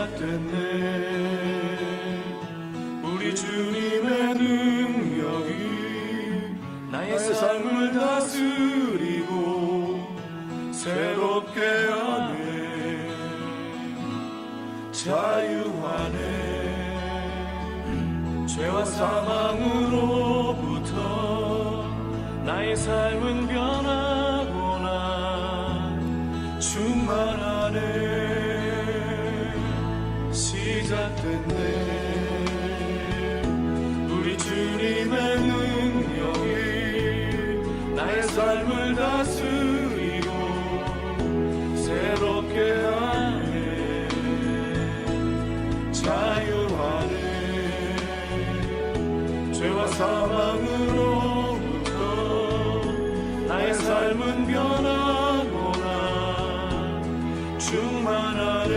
시작됐네. 우리 주님의 능력이 나의 삶을 다스리고 새롭게 하네. 자유하네. 죄와 사망으로부터 나의 삶은 변하구나. 충만하네. 시작됐네. 우리 주님의 능력이 나의 삶을 다스리고 새롭게 하네. 자유하네. 죄와 사망으로부터 나의 삶은 변하구나. 충만하네.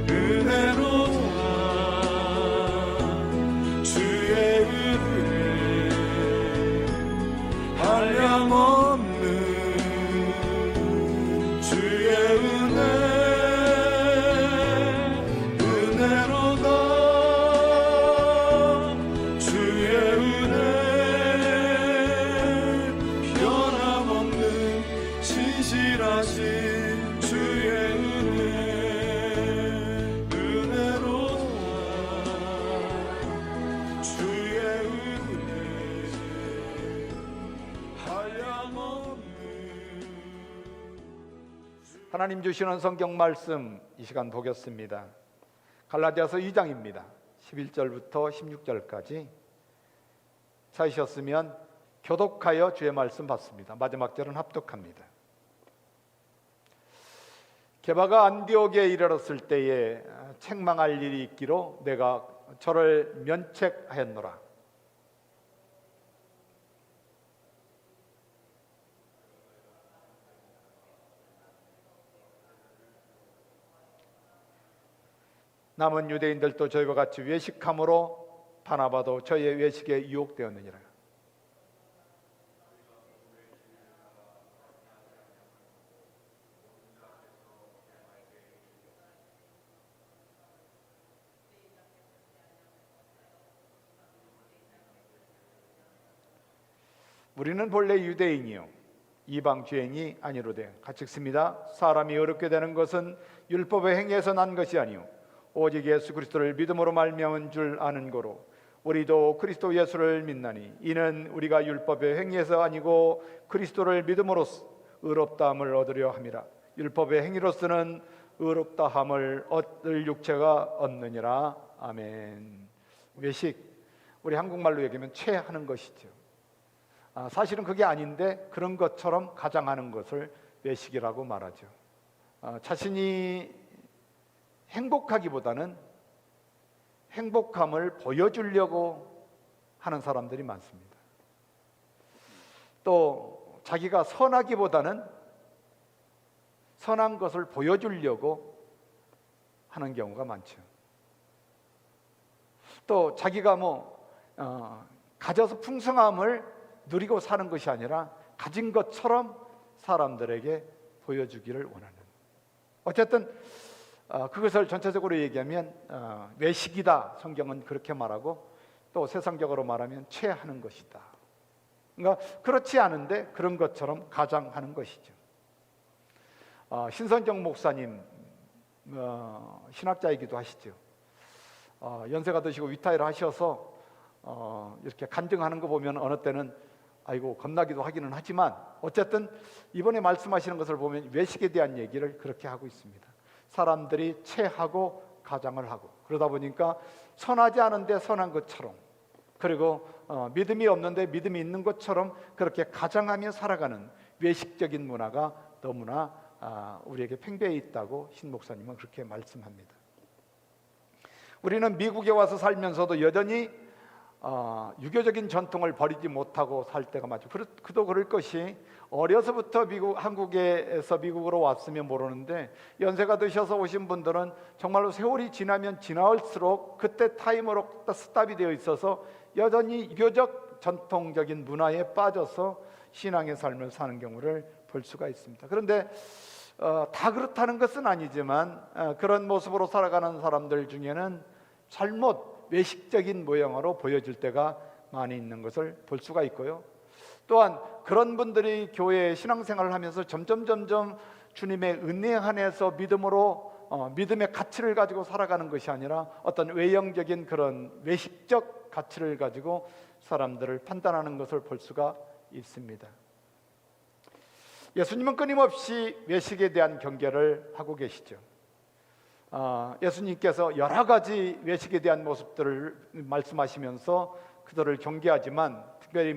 은혜로다. 주의 은혜 한량없는 주의 은혜. 은혜로다. 주의 은혜 변함없는 신실하신 주의 은혜. 은혜로다. 주의 은혜 한량없는. 하나님 주시는 성경 말씀 이 시간 보겠습니다. 갈라디아서 2장입니다. 11절부터 16절까지 찾으셨으면 교독하여 주의 말씀 받습니다. 마지막 절은 합독합니다. 게바가 안디옥에 이르렀을 때에 책망할 일이 있기로 내가 저를 면책하였노라. 남은 유대인들도 저희와 같이 외식함으로 바나바도 저희의 외식에 유혹되었느니라. 우리는 본래 유대인이요 이방 죄인이 아니로되 같이 읽습니다. 사람이 어렵게 되는 것은 율법의 행위에서 난 것이 아니요 오직 예수 그리스도를 믿음으로 말미암은 줄 아는 거로 우리도 그리스도 예수를 믿나니 이는 우리가 율법의 행위에서 아니고 그리스도를 믿음으로써 의롭다함을 얻으려 함이라. 율법의 행위로서는 의롭다함을 얻을 육체가 없느니라. 아멘. 외식, 우리 한국말로 얘기하면 체하는 것이죠. 사실은 그게 아닌데 그런 것처럼 가장하는 것을 외식이라고 말하죠. 자신이 행복하기보다는 행복함을 보여주려고 하는 사람들이 많습니다. 또 자기가 선하기보다는 선한 것을 보여주려고 하는 경우가 많죠. 또 자기가 가져서 풍성함을 누리고 사는 것이 아니라 가진 것처럼 사람들에게 보여주기를 원하는, 어쨌든 그것을 전체적으로 얘기하면 외식이다. 성경은 그렇게 말하고 또 세상적으로 말하면 체하는 것이다. 그러니까 그렇지 않은데 그런 것처럼 가장하는 것이죠. 신선정 목사님 신학자이기도 하시죠. 연세가 드시고 위타이를 하셔서 이렇게 간증하는 거 보면 어느 때는 아이고 겁나기도 하기는 하지만 어쨌든 이번에 말씀하시는 것을 보면 외식에 대한 얘기를 그렇게 하고 있습니다. 사람들이 체하고 가장을 하고 그러다 보니까 선하지 않은데 선한 것처럼, 그리고 믿음이 없는데 믿음이 있는 것처럼 그렇게 가장하며 살아가는 외식적인 문화가 너무나 우리에게 팽배해 있다고 신 목사님은 그렇게 말씀합니다. 우리는 미국에 와서 살면서도 여전히 유교적인 전통을 버리지 못하고 살 때가 많죠. 그도 그럴 것이 어려서부터 한국에서 미국으로 왔으면 모르는데 연세가 드셔서 오신 분들은 정말로 세월이 지나면 지날수록 그때 타임으로 스탑이 되어 있어서 여전히 유교적 전통적인 문화에 빠져서 신앙의 삶을 사는 경우를 볼 수가 있습니다. 그런데 다 그렇다는 것은 아니지만 그런 모습으로 살아가는 사람들 중에는 잘못 외식적인 모양으로 보여질 때가 많이 있는 것을 볼 수가 있고요. 또한 그런 분들이 교회 신앙생활을 하면서 점점 주님의 은혜 안에서 믿음의 가치를 가지고 살아가는 것이 아니라 어떤 외형적인 그런 외식적 가치를 가지고 사람들을 판단하는 것을 볼 수가 있습니다. 예수님은 끊임없이 외식에 대한 경계를 하고 계시죠. 예수님께서 여러 가지 외식에 대한 모습들을 말씀하시면서 그들을 경계하지만 특별히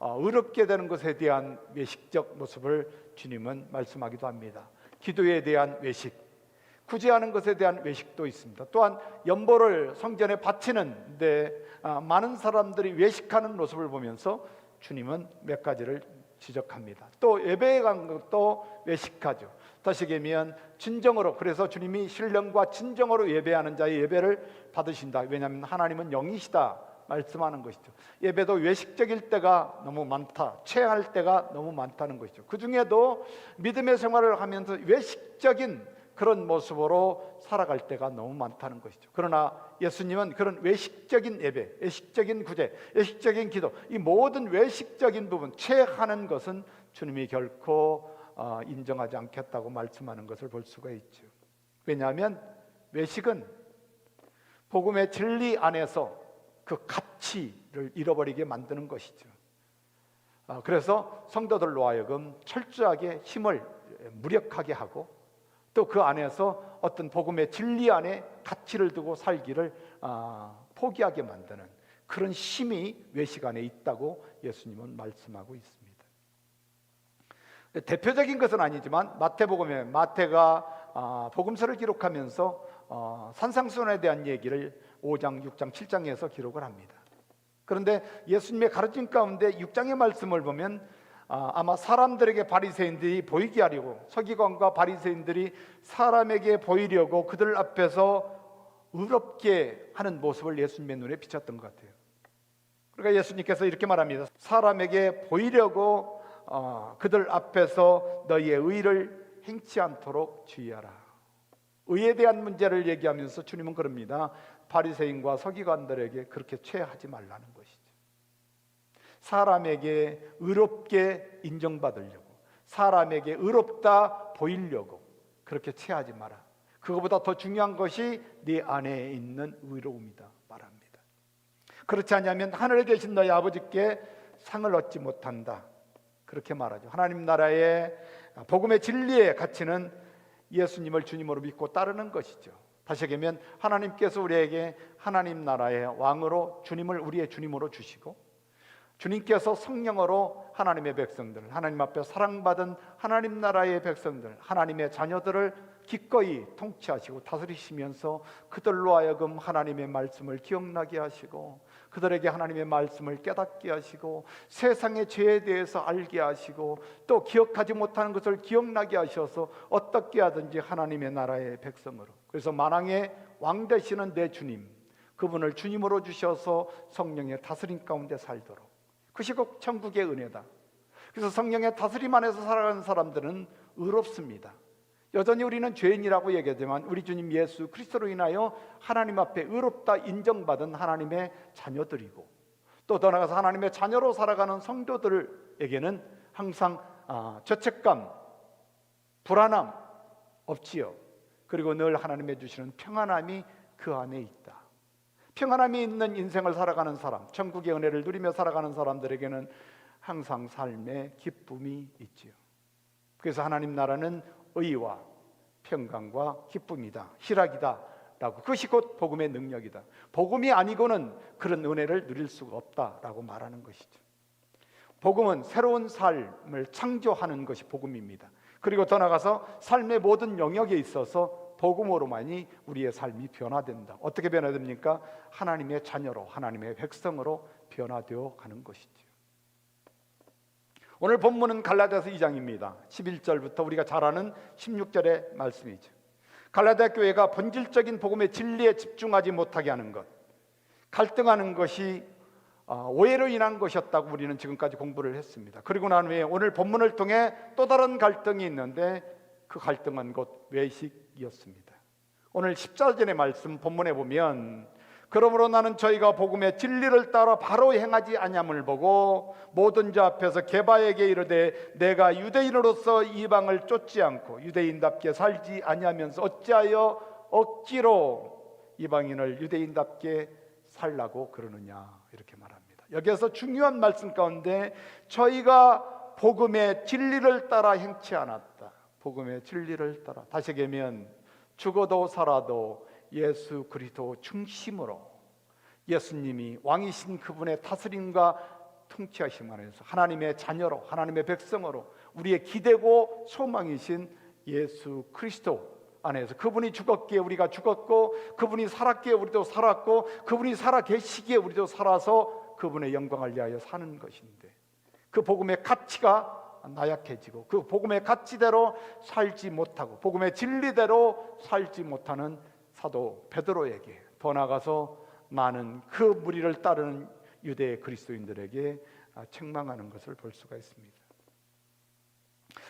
의롭게 되는 것에 대한 외식적 모습을 주님은 말씀하기도 합니다. 기도에 대한 외식, 구제하는 것에 대한 외식도 있습니다. 또한 연보를 성전에 바치는데 많은 사람들이 외식하는 모습을 보면서 주님은 몇 가지를 지적합니다. 또 예배에 간 것도 외식하죠. 다시 얘기하면 진정으로, 그래서 주님이 신령과 진정으로 예배하는 자의 예배를 받으신다. 왜냐하면 하나님은 영이시다 말씀하는 것이죠. 예배도 외식적일 때가 너무 많다, 체할 때가 너무 많다는 것이죠. 그 중에도 믿음의 생활을 하면서 외식적인 그런 모습으로 살아갈 때가 너무 많다는 것이죠. 그러나 예수님은 그런 외식적인 예배, 외식적인 구제, 외식적인 기도, 이 모든 외식적인 부분, 체하는 것은 주님이 결코 인정하지 않겠다고 말씀하는 것을 볼 수가 있죠. 왜냐하면 외식은 복음의 진리 안에서 그 가치를 잃어버리게 만드는 것이죠. 그래서 성도들로 하여금 철저하게 힘을 무력하게 하고 또 그 안에서 어떤 복음의 진리 안에 가치를 두고 살기를 포기하게 만드는 그런 힘이 외식 안에 있다고 예수님은 말씀하고 있습니다. 대표적인 것은 아니지만 마태복음에 마태가 복음서를 기록하면서 산상수훈에 대한 얘기를 5장, 6장, 7장에서 기록을 합니다. 그런데 예수님의 가르침 가운데 6장의 말씀을 보면 아마 사람들에게 바리새인들이 보이게 하려고, 서기관과 바리새인들이 사람에게 보이려고 그들 앞에서 의롭게 하는 모습을 예수님의 눈에 비쳤던 것 같아요. 그러니까 예수님께서 이렇게 말합니다. 사람에게 보이려고 그들 앞에서 너희의 의를 행치 않도록 주의하라. 의에 대한 문제를 얘기하면서 주님은 그럽니다. 바리새인과 서기관들에게 그렇게 취하지 말라는 것이죠. 사람에게 의롭게 인정받으려고, 사람에게 의롭다 보이려고 그렇게 취하지 마라. 그거보다 더 중요한 것이 네 안에 있는 의로움이다 말합니다. 그렇지 않으면 하늘에 계신 너희 아버지께 상을 얻지 못한다 그렇게 말하죠. 하나님 나라의 복음의 진리의 가치는 예수님을 주님으로 믿고 따르는 것이죠. 다시 얘기하면 하나님께서 우리에게 하나님 나라의 왕으로 주님을 우리의 주님으로 주시고, 주님께서 성령으로 하나님의 백성들, 하나님 앞에 사랑받은 하나님 나라의 백성들, 하나님의 자녀들을 기꺼이 통치하시고 다스리시면서 그들로 하여금 하나님의 말씀을 기억나게 하시고, 그들에게 하나님의 말씀을 깨닫게 하시고, 세상의 죄에 대해서 알게 하시고, 또 기억하지 못하는 것을 기억나게 하셔서 어떻게 하든지 하나님의 나라의 백성으로, 그래서 만왕의 왕 되시는 내 주님, 그분을 주님으로 주셔서 성령의 다스림 가운데 살도록, 그것이 곧 천국의 은혜다. 그래서 성령의 다스림 안에서 살아가는 사람들은 의롭습니다. 여전히 우리는 죄인이라고 얘기하지만 우리 주님 예수 그리스도로 인하여 하나님 앞에 의롭다 인정받은 하나님의 자녀들이고, 또 더 나아가서 하나님의 자녀로 살아가는 성도들에게는 항상 죄책감, 불안함 없지요. 그리고 늘 하나님의 주시는 평안함이 그 안에 있다. 평안함이 있는 인생을 살아가는 사람, 천국의 은혜를 누리며 살아가는 사람들에게는 항상 삶의 기쁨이 있지요. 그래서 하나님 나라는 의와 평강과 기쁨이다, 희락이다 라고, 그것이 곧 복음의 능력이다. 복음이 아니고는 그런 은혜를 누릴 수가 없다라고 말하는 것이죠. 복음은 새로운 삶을 창조하는 것이 복음입니다. 그리고 더 나아가서 삶의 모든 영역에 있어서 복음으로만이 우리의 삶이 변화된다. 어떻게 변화됩니까? 하나님의 자녀로, 하나님의 백성으로 변화되어 가는 것이죠. 오늘 본문은 갈라디아서 2장입니다. 11절부터 우리가 잘 아는 16절의 말씀이죠. 갈라디아 교회가 본질적인 복음의 진리에 집중하지 못하게 하는 것, 갈등하는 것이 오해로 인한 것이었다고 우리는 지금까지 공부를 했습니다. 그리고 난 후에 오늘 본문을 통해 또 다른 갈등이 있는데, 그 갈등은 곧 외식이었습니다. 오늘 14절의 말씀 본문에 보면 그러므로 나는 저희가 복음의 진리를 따라 바로 행하지 아니함을 보고 모든 자 앞에서 게바에게 이르되 내가 유대인으로서 이방을 쫓지 않고 유대인답게 살지 아니하면서 어찌하여 억지로 이방인을 유대인답게 살라고 그러느냐 이렇게 말합니다. 여기에서 중요한 말씀 가운데 저희가 복음의 진리를 따라 행치 않았다. 복음의 진리를 따라, 다시 얘기하면 죽어도 살아도 예수 그리스도 중심으로 예수님이 왕이신 그분의 다스림과 통치하심 안에서 하나님의 자녀로 하나님의 백성으로 우리의 기대고 소망이신 예수 그리스도 안에서 그분이 죽었기에 우리가 죽었고 그분이 살았기에 우리도 살았고 그분이 살아 계시기에 우리도 살아서 그분의 영광을 위하여 사는 것인데 그 복음의 가치가 나약해지고 그 복음의 가치대로 살지 못하고 복음의 진리대로 살지 못하는 사도 베드로에게 더 나아가서 많은 그 무리를 따르는 유대 그리스도인들에게 책망하는 것을 볼 수가 있습니다.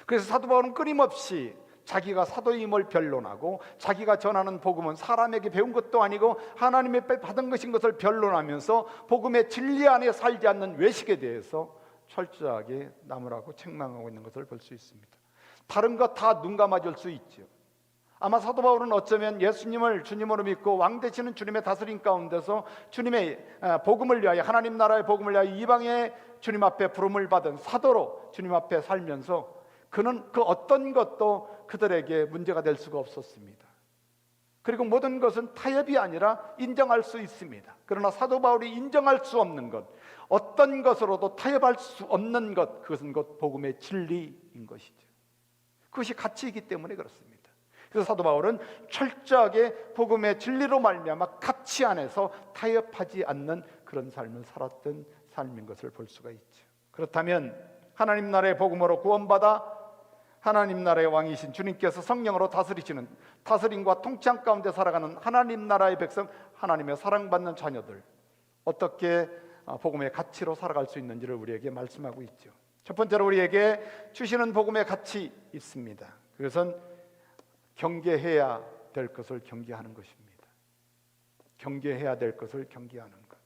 그래서 사도 바울은 끊임없이 자기가 사도임을 변론하고 자기가 전하는 복음은 사람에게 배운 것도 아니고 하나님의 받은 것인 것을 변론하면서 복음의 진리 안에 살지 않는 외식에 대해서 철저하게 나무라고 책망하고 있는 것을 볼 수 있습니다. 다른 것 다 눈 감아줄 수 있죠. 아마 사도 바울은 어쩌면 예수님을 주님으로 믿고 왕 되시는 주님의 다스림 가운데서 주님의 복음을 위하여 하나님 나라의 복음을 위하여 이방의 주님 앞에 부름을 받은 사도로 주님 앞에 살면서 그는 그 어떤 것도 그들에게 문제가 될 수가 없었습니다. 그리고 모든 것은 타협이 아니라 인정할 수 있습니다. 그러나 사도 바울이 인정할 수 없는 것, 어떤 것으로도 타협할 수 없는 것, 그것은 곧 복음의 진리인 것이죠. 그것이 가치이기 때문에 그렇습니다. 그래서 사도 바울은 철저하게 복음의 진리로 말미암아 가치 안에서 타협하지 않는 그런 삶을 살았던 삶인 것을 볼 수가 있죠. 그렇다면 하나님 나라의 복음으로 구원받아 하나님 나라의 왕이신 주님께서 성령으로 다스리시는 다스림과 통치함 가운데 살아가는 하나님 나라의 백성, 하나님의 사랑받는 자녀들 어떻게 복음의 가치로 살아갈 수 있는지를 우리에게 말씀하고 있죠. 첫 번째로 우리에게 주시는 복음의 가치 있습니다. 그것은 경계해야 될 것을 경계하는 것입니다. 경계해야 될 것을 경계하는 것.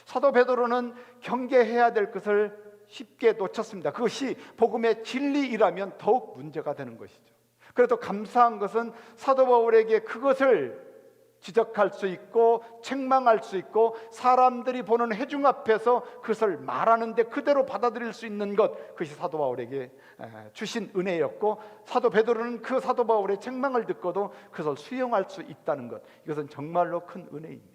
사도 베드로는 경계해야 될 것을 쉽게 놓쳤습니다. 그것이 복음의 진리이라면 더욱 문제가 되는 것이죠. 그래도 감사한 것은 사도 바울에게 그것을 지적할 수 있고 책망할 수 있고 사람들이 보는 회중 앞에서 그것을 말하는데 그대로 받아들일 수 있는 것, 그것이 사도 바울에게 주신 은혜였고 사도 베드로는 그 사도 바울의 책망을 듣고도 그것을 수용할 수 있다는 것, 이것은 정말로 큰 은혜입니다.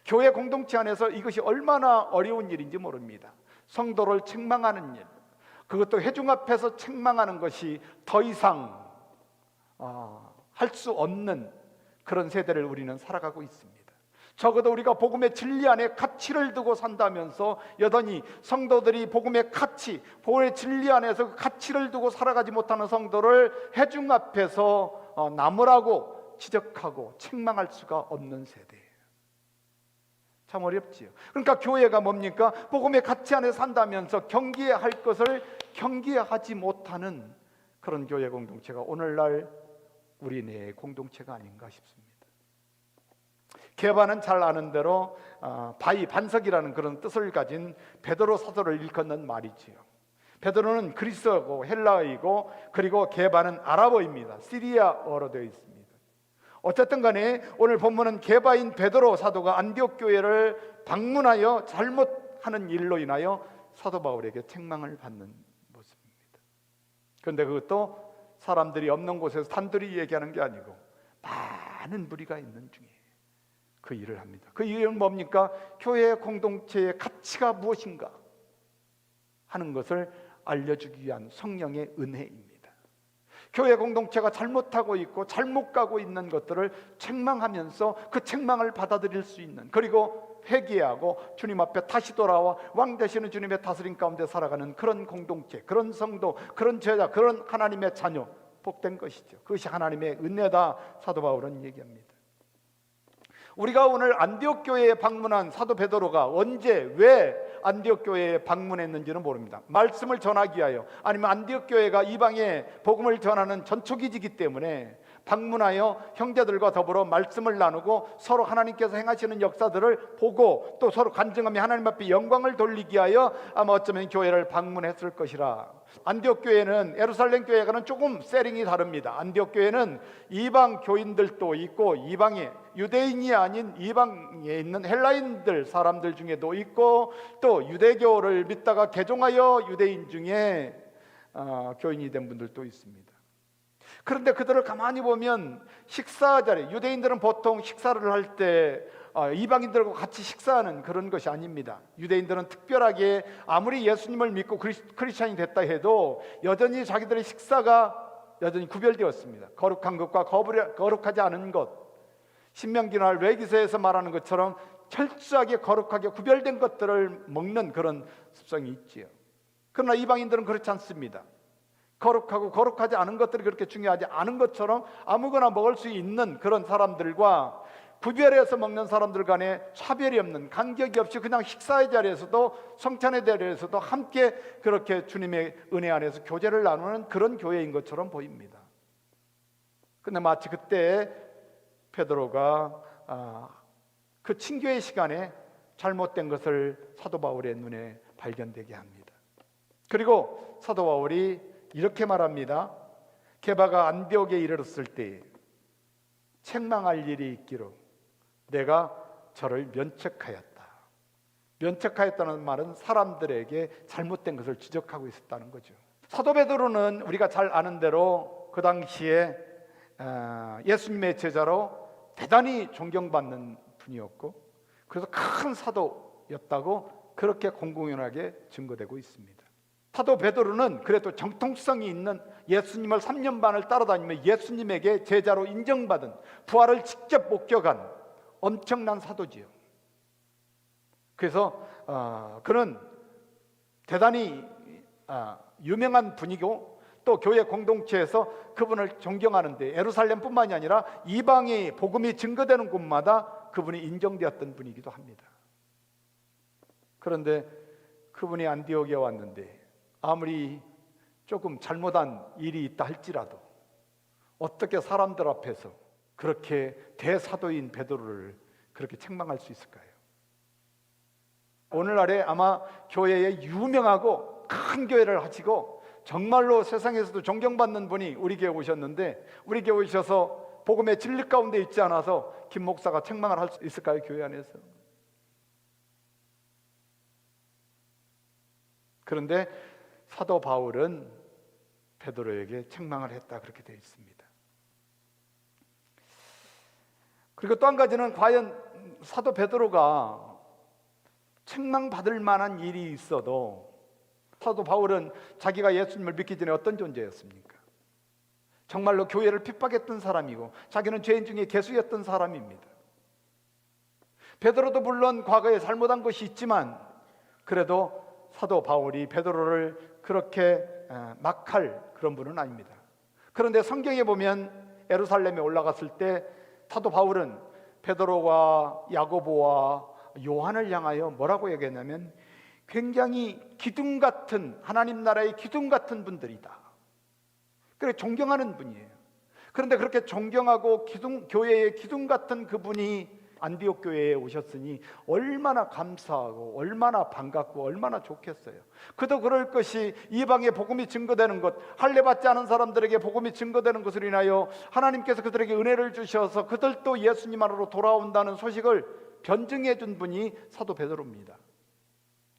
교회 공동체 안에서 이것이 얼마나 어려운 일인지 모릅니다. 성도를 책망하는 일, 그것도 회중 앞에서 책망하는 것이 더 이상 할 수 없는 그런 세대를 우리는 살아가고 있습니다. 적어도 우리가 복음의 진리 안에 가치를 두고 산다면서 여전히 성도들이 복음의 가치, 복음의 진리 안에서 그 가치를 두고 살아가지 못하는 성도를 회중 앞에서 나무라고 지적하고 책망할 수가 없는 세대예요. 참 어렵지요. 그러니까 교회가 뭡니까? 복음의 가치 안에 산다면서 경계해야 할 것을 경계하지 못하는 그런 교회 공동체가 오늘날 우리네 공동체가 아닌가 싶습니다. 게바는 잘 아는 대로 바위 반석이라는 그런 뜻을 가진 베드로 사도를 일컫는 말이지요. 베드로는 그리스어고 헬라어이고 그리고 게바는 아랍어입니다. 시리아어로 되어 있습니다. 어쨌든 간에 오늘 본문은 게바인 베드로 사도가 안디옥 교회를 방문하여 잘못하는 일로 인하여 사도 바울에게 책망을 받는 모습입니다. 그런데 그것도 사람들이 없는 곳에서 단둘이 얘기하는 게 아니고 많은 무리가 있는 중에 그 일을 합니다. 그 일은 뭡니까? 교회 공동체의 가치가 무엇인가 하는 것을 알려주기 위한 성령의 은혜입니다. 교회 공동체가 잘못하고 있고 잘못 가고 있는 것들을 책망하면서 그 책망을 받아들일 수 있는, 그리고 회개하고 주님 앞에 다시 돌아와 왕 되시는 주님의 다스림 가운데 살아가는 그런 공동체, 그런 성도, 그런 제자, 그런 하나님의 자녀, 복된 것이죠. 그것이 하나님의 은혜다, 사도 바울은 얘기합니다. 우리가 오늘 안디옥 교회에 방문한 사도 베드로가 언제, 왜 안디옥 교회에 방문했는지는 모릅니다. 말씀을 전하기 위하여, 아니면 안디옥 교회가 이방에 복음을 전하는 전초기지이기 때문에 방문하여 형제들과 더불어 말씀을 나누고 서로 하나님께서 행하시는 역사들을 보고 또 서로 간증하며 하나님 앞에 영광을 돌리기 위하여 아마 어쩌면 교회를 방문했을 것이라. 안디옥 교회는 예루살렘 교회와는 조금 세링이 다릅니다. 안디옥 교회는 이방 교인들도 있고 이방에 유대인이 아닌 이방에 있는 헬라인들 사람들 중에도 있고 또 유대교를 믿다가 개종하여 유대인 중에 교인이 된 분들도 있습니다. 그런데 그들을 가만히 보면 식사 자리, 유대인들은 보통 식사를 할 때 이방인들과 같이 식사하는 그런 것이 아닙니다. 유대인들은 특별하게 아무리 예수님을 믿고 크리스찬이 됐다 해도 여전히 자기들의 식사가 여전히 구별되었습니다. 거룩한 것과 거룩하지 않은 것, 신명기나 레위기서에서 말하는 것처럼 철저하게 거룩하게 구별된 것들을 먹는 그런 습성이 있지요. 그러나 이방인들은 그렇지 않습니다. 거룩하고 거룩하지 않은 것들이 그렇게 중요하지 않은 것처럼 아무거나 먹을 수 있는 그런 사람들과 구별해서 먹는 사람들 간에 차별이 없는, 간격이 없이 그냥 식사의 자리에서도 성찬의 자리에서도 함께 그렇게 주님의 은혜 안에서 교제를 나누는 그런 교회인 것처럼 보입니다. 그런데 마치 그때 베드로가 그 친교의 시간에 잘못된 것을 사도 바울의 눈에 발견되게 합니다. 그리고 사도 바울이 이렇게 말합니다. 게바가 안디옥에 이르렀을 때 책망할 일이 있기로 내가 저를 면책하였다. 면책하였다는 말은 사람들에게 잘못된 것을 지적하고 있었다는 거죠. 사도 베드로는 우리가 잘 아는 대로 그 당시에 예수님의 제자로 대단히 존경받는 분이었고 그래서 큰 사도였다고 그렇게 공공연하게 증거되고 있습니다. 사도 베드로는 그래도 정통성이 있는 예수님을 3년 반을 따라다니며 예수님에게 제자로 인정받은, 부활을 직접 목격한 엄청난 사도지요. 그래서 그는 대단히 유명한 분이고 또 교회 공동체에서 그분을 존경하는데 예루살렘뿐만이 아니라 이방의 복음이 증거되는 곳마다 그분이 인정되었던 분이기도 합니다. 그런데 그분이 안디옥에 왔는데 아무리 조금 잘못한 일이 있다 할지라도 어떻게 사람들 앞에서 그렇게 대사도인 베드로를 그렇게 책망할 수 있을까요? 오늘날에 아마 교회에 유명하고 큰 교회를 하시고 정말로 세상에서도 존경받는 분이 우리 교회에 오셨는데 우리 교회에 오셔서 복음의 진리 가운데 있지 않아서 김 목사가 책망을 할 수 있을까요? 교회 안에서? 그런데 사도 바울은 베드로에게 책망을 했다 그렇게 되어 있습니다. 그리고 또 한 가지는 과연 사도 베드로가 책망받을 만한 일이 있어도 사도 바울은 자기가 예수님을 믿기 전에 어떤 존재였습니까? 정말로 교회를 핍박했던 사람이고 자기는 죄인 중에 개수였던 사람입니다. 베드로도 물론 과거에 잘못한 것이 있지만 그래도 사도 바울이 베드로를 그렇게 막할 그런 분은 아닙니다. 그런데 성경에 보면 예루살렘에 올라갔을 때 사도 바울은 베드로와 야고보와 요한을 향하여 뭐라고 얘기했냐면 굉장히 기둥 같은, 하나님 나라의 기둥 같은 분들이다. 그래 존경하는 분이에요. 그런데 그렇게 존경하고 교회의 기둥 같은 그분이 안디옥 교회에 오셨으니 얼마나 감사하고 얼마나 반갑고 얼마나 좋겠어요. 그도 그럴 것이 이방의 복음이 증거되는 것, 할례받지 않은 사람들에게 복음이 증거되는 것을 인하여 하나님께서 그들에게 은혜를 주셔서 그들도 예수님 안으로 돌아온다는 소식을 변증해 준 분이 사도 베드로입니다.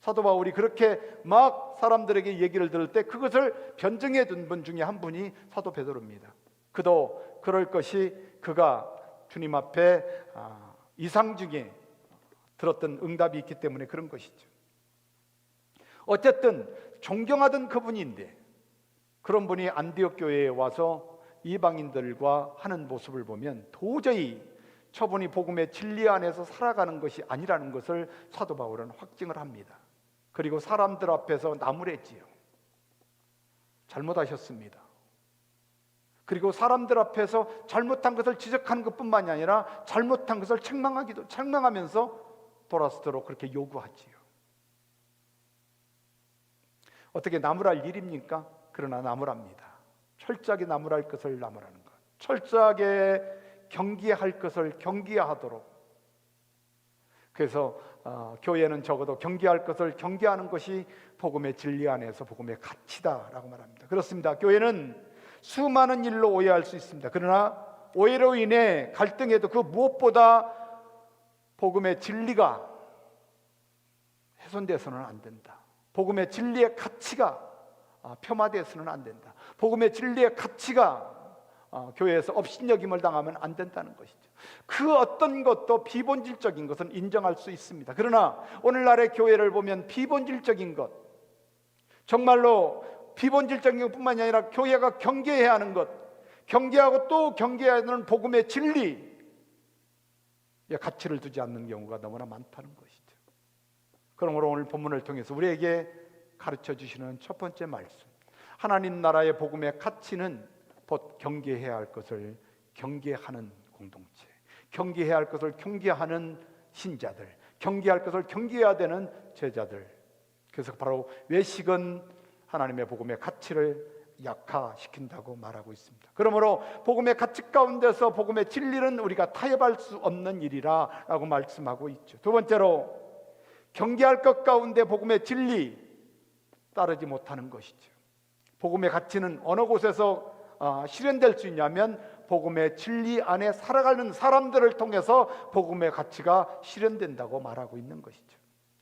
사도 바울이 그렇게 막 사람들에게 얘기를 들을 때 그것을 변증해 준 분 중에 한 분이 사도 베드로입니다. 그도 그럴 것이 그가 주님 앞에 이상 중에 들었던 응답이 있기 때문에 그런 것이죠. 어쨌든 존경하던 그분인데 그런 분이 안디옥 교회에 와서 이방인들과 하는 모습을 보면 도저히 저분이 복음의 진리 안에서 살아가는 것이 아니라는 것을 사도 바울은 확증을 합니다. 그리고 사람들 앞에서 나무랬지요. 잘못하셨습니다. 그리고 사람들 앞에서 잘못한 것을 지적하는 것뿐만이 아니라 잘못한 것을 책망하면서 돌아서도록 그렇게 요구하지요. 어떻게 나무랄 일입니까? 그러나 나무랍니다. 철저하게 나무랄 것을 나무라는 것, 철저하게 경계할 것을 경계하도록. 그래서 교회는 적어도 경계할 것을 경계하는 것이 복음의 진리 안에서 복음의 가치다라고 말합니다. 그렇습니다. 교회는 수많은 일로 오해할 수 있습니다. 그러나 오해로 인해 갈등해도 그 무엇보다 복음의 진리가 훼손돼서는 안 된다. 복음의 진리의 가치가 폄하돼서는 안 된다. 복음의 진리의 가치가 교회에서 업신여김을 당하면 안 된다는 것이죠. 그 어떤 것도 비본질적인 것은 인정할 수 있습니다. 그러나 오늘날의 교회를 보면 비본질적인 것, 정말로 비본질적인 것뿐만이 아니라 교회가 경계해야 하는 것, 경계하고 또 경계해야 하는 복음의 진리에 가치를 두지 않는 경우가 너무나 많다는 것이죠. 그러므로 오늘 본문을 통해서 우리에게 가르쳐 주시는 첫 번째 말씀, 하나님 나라의 복음의 가치는 곧 경계해야 할 것을 경계하는 공동체, 경계해야 할 것을 경계하는 신자들, 경계할 것을 경계해야 되는 제자들. 그래서 바로 외식은 하나님의 복음의 가치를 약화시킨다고 말하고 있습니다. 그러므로 복음의 가치 가운데서 복음의 진리는 우리가 타협할 수 없는 일이라 라고 말씀하고 있죠. 두 번째로, 경계할 것 가운데 복음의 진리 따르지 못하는 것이죠. 복음의 가치는 어느 곳에서 실현될 수 있냐면 복음의 진리 안에 살아가는 사람들을 통해서 복음의 가치가 실현된다고 말하고 있는 것이죠.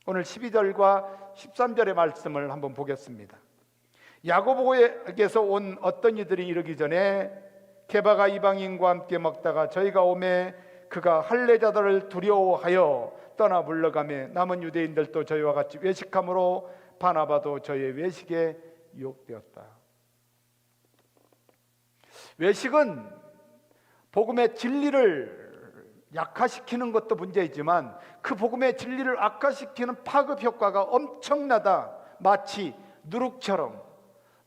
오늘 12절과 13절의 말씀을 한번 보겠습니다. 야고보에게서 온 어떤 이들이 이르기 전에 게바가 이방인과 함께 먹다가 저희가 오매 그가 할례자들을 두려워하여 떠나 물러가매 남은 유대인들도 저희와 같이 외식함으로 바나바도 저희의 외식에 유혹되었다. 외식은 복음의 진리를 약화시키는 것도 문제이지만 그 복음의 진리를 악화시키는 파급 효과가 엄청나다. 마치 누룩처럼,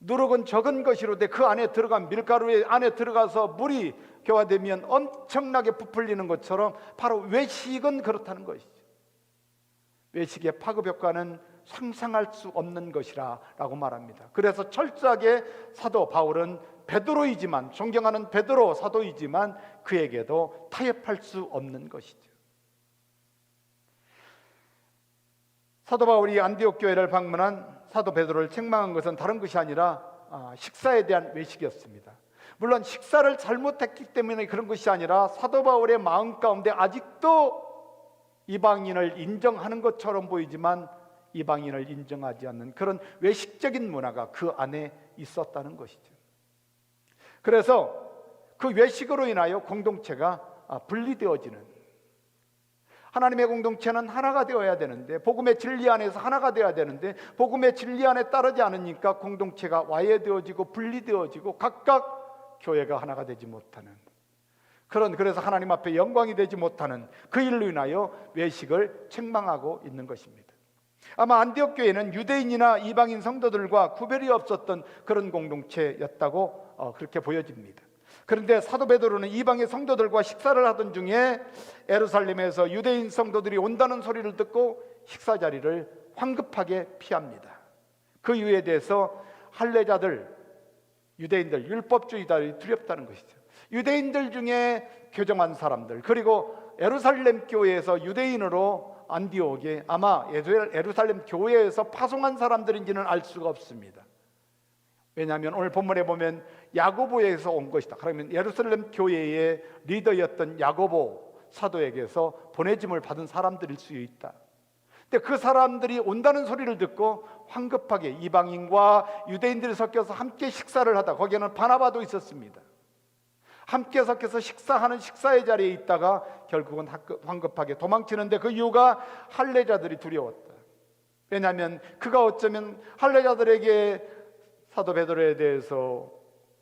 누룩은 적은 것이로되 그 안에 들어간 밀가루의 안에 들어가서 물이 교화되면 엄청나게 부풀리는 것처럼 바로 외식은 그렇다는 것이죠. 외식의 파급 효과는 상상할 수 없는 것이라 라고 말합니다. 그래서 철저하게 사도 바울은 베드로이지만, 존경하는 베드로 사도이지만 그에게도 타협할 수 없는 것이죠. 사도 바울이 안디옥 교회를 방문한 사도 베드로를 책망한 것은 다른 것이 아니라 식사에 대한 외식이었습니다. 물론 식사를 잘못했기 때문에 그런 것이 아니라 사도 바울의 마음 가운데 아직도 이방인을 인정하는 것처럼 보이지만 이방인을 인정하지 않는 그런 외식적인 문화가 그 안에 있었다는 것이죠. 그래서 그 외식으로 인하여 공동체가 분리되어지는, 하나님의 공동체는 하나가 되어야 되는데, 복음의 진리 안에서 하나가 되어야 되는데 복음의 진리 안에 따르지 않으니까 공동체가 와해되어지고 분리되어지고 각각 교회가 하나가 되지 못하는 그래서 하나님 앞에 영광이 되지 못하는 그 일로 인하여 외식을 책망하고 있는 것입니다. 아마 안디옥 교회는 유대인이나 이방인 성도들과 구별이 없었던 그런 공동체였다고 그렇게 보여집니다. 그런데 사도 베드로는 이방의 성도들과 식사를 하던 중에 예루살렘에서 유대인 성도들이 온다는 소리를 듣고 식사 자리를 황급하게 피합니다. 그 이유에 대해서 할례자들, 유대인들, 율법주의자들이 두렵다는 것이죠. 유대인들 중에 교정한 사람들, 그리고 예루살렘 교회에서 유대인으로 안디옥에 아마 예루살렘 교회에서 파송한 사람들인지는 알 수가 없습니다. 왜냐하면 오늘 본문에 보면 야고보에서 온 것이다. 그러면 예루살렘 교회의 리더였던 야고보 사도에게서 보내짐을 받은 사람들일 수 있다. 근데 그 사람들이 온다는 소리를 듣고 황급하게 이방인과 유대인들이 섞여서 함께 식사를 하다, 거기에는 바나바도 있었습니다. 함께 섞여서 식사하는 식사의 자리에 있다가 결국은 황급하게 도망치는데 그 이유가 할례자들이 두려웠다. 왜냐하면 그가 어쩌면 할례자들에게 사도 베드로에 대해서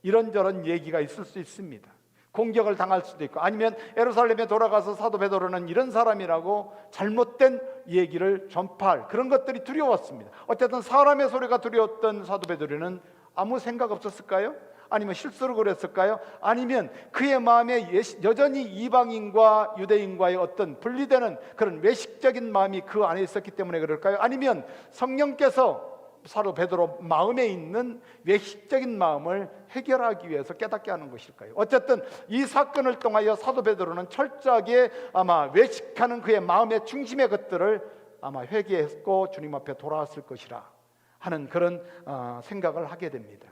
이런저런 얘기가 있을 수 있습니다. 공격을 당할 수도 있고, 아니면 예루살렘에 돌아가서 사도 베드로는 이런 사람이라고 잘못된 얘기를 전파할 그런 것들이 두려웠습니다. 어쨌든 사람의 소리가 두려웠던 사도 베드로는 아무 생각 없었을까요? 아니면 실수로 그랬을까요? 아니면 그의 마음에 여전히 이방인과 유대인과의 어떤 분리되는 그런 외식적인 마음이 그 안에 있었기 때문에 그럴까요? 아니면 성령께서 사도 베드로 마음에 있는 외식적인 마음을 해결하기 위해서 깨닫게 하는 것일까요? 어쨌든 이 사건을 통하여 사도 베드로는 철저하게 아마 외식하는 그의 마음의 중심의 것들을 아마 회개했고 주님 앞에 돌아왔을 것이라 하는 그런 생각을 하게 됩니다.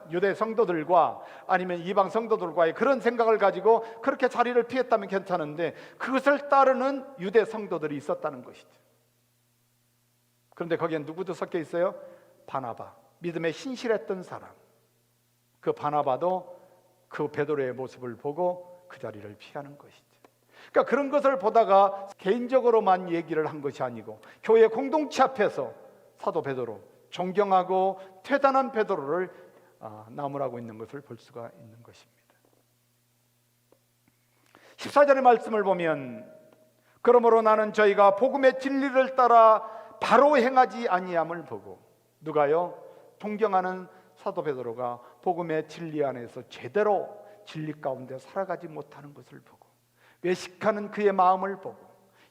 유대 성도들과 아니면 이방 성도들과의 그런 생각을 가지고 그렇게 자리를 피했다면 괜찮은데 그것을 따르는 유대 성도들이 있었다는 것이죠. 그런데 거기엔 누구도 섞여 있어요? 바나바, 믿음에 신실했던 사람. 그 바나바도 그 베드로의 모습을 보고 그 자리를 피하는 것이죠. 그러니까 그런 것을 보다가 개인적으로만 얘기를 한 것이 아니고 교회 공동체 앞에서 사도 베드로, 존경하고 대단한 베드로를 나무라고 있는 것을 볼 수가 있는 것입니다. 14절의 말씀을 보면 그러므로 나는 저희가 복음의 진리를 따라 바로 행하지 아니함을 보고, 누가요? 존경하는 사도 베드로가 복음의 진리 안에서 제대로 진리 가운데 살아가지 못하는 것을 보고, 외식하는 그의 마음을 보고,